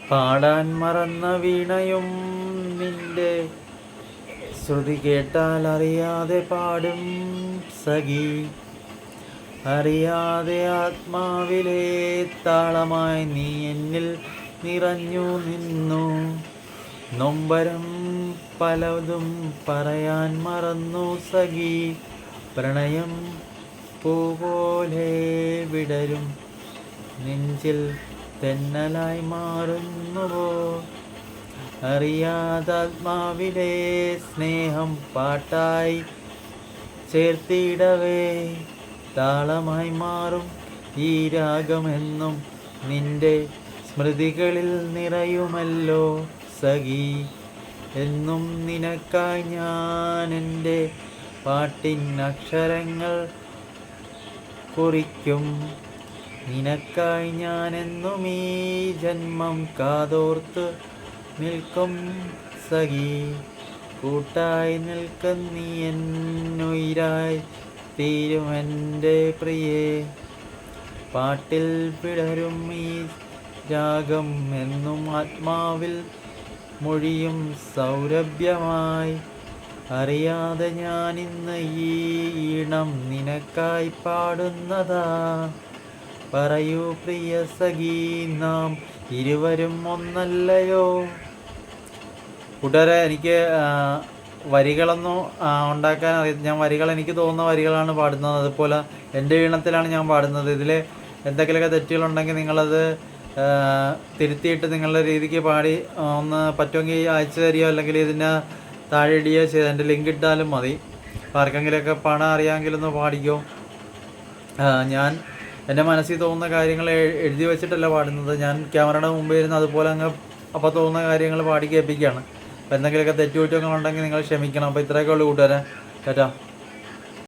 പാടാൻ മറന്ന വീണയും നിന്റെ ശ്രുതി കേട്ടാൽ അറിയാതെ പാടും സഖി. അറിയാതെ ആത്മാവിലെ താളമായി നീ എന്നിൽ നിറഞ്ഞു നിന്നു. നൊമ്പരം പലതും പറയാൻ മറന്നു സഖി. പ്രണയം പൂപോലെ വിടരും നെഞ്ചിൽ തെന്നലായി മാറുന്നുവോ. അറിയാതാത്മാവിലെ സ്നേഹം പാട്ടായി ചേർത്തിടവേ താളമായി മാറും ഈ രാഗമെന്നും നിന്റെ സ്മൃതികളിൽ നിറയുമല്ലോ സഖി. എന്നും നിനക്കായി ഞാൻ എൻ്റെ പാട്ടിൻ അക്ഷരങ്ങൾ കുറിക്കും. നിനക്കായി ഞാൻ എന്നും ഈ ജന്മം കാതോർത്ത് നിൽക്കും സഖി. കൂട്ടായി നിൽക്കും നീ എന്നുയിരായി തീരുമെൻ്റെ പ്രിയേ. പാട്ടിൽ പിടരും ഈ രാഗം എന്നും ആത്മാവിൽ മൊഴിയും സൗരഭ്യമായി. അറിയാതെ ഞാൻ ഇന്ന് ഈ ഈണം നിനക്കായി പാടുന്നതാ. പറയൂ പ്രിയ സഖി, നാം ഇരുവരും ഒന്നല്ലയോ. കൂട്ടുകാരെ, എനിക്ക് വരികളൊന്നും ഉണ്ടാക്കാൻ അറിയാം. ഞാൻ വരികൾ എനിക്ക് തോന്നുന്ന വരികളാണ് പാടുന്നത്. അതുപോലെ എൻ്റെ ഈണത്തിലാണ് ഞാൻ പാടുന്നത്. ഇതിൽ എന്തെങ്കിലുമൊക്കെ തെറ്റുകളുണ്ടെങ്കിൽ നിങ്ങളത് തിരുത്തിയിട്ട് നിങ്ങളുടെ രീതിക്ക് പാടി ഒന്ന് പറ്റുമെങ്കിൽ അയച്ചു തരികയോ അല്ലെങ്കിൽ ഇതിന് താഴെ ഇടുകയോ ചെയ്ത് എൻ്റെ ലിങ്ക് ഇട്ടാലും മതി. അപ്പോൾ ആർക്കെങ്കിലുമൊക്കെ പാടാൻ അറിയാമെങ്കിലൊന്ന് പാടിക്കോ. ഞാൻ എൻ്റെ മനസ്സിൽ തോന്നുന്ന കാര്യങ്ങൾ എഴുതി വെച്ചിട്ടല്ല പാടുന്നത്. ഞാൻ ക്യാമറയുടെ മുമ്പിൽ ഇരുന്ന് അതുപോലെ അങ്ങ് അപ്പോൾ തോന്നുന്ന കാര്യങ്ങൾ പാടി കേൾപ്പിക്കുകയാണ്. അപ്പോൾ എന്തെങ്കിലുമൊക്കെ തെറ്റുകുറ്റങ്ങളുണ്ടെങ്കിൽ നിങ്ങൾ ക്ഷമിക്കണം. അപ്പോൾ ഇത്രയൊക്കെ ഉള്ളൂ കൂട്ടുകാരെ. ടാറ്റാ.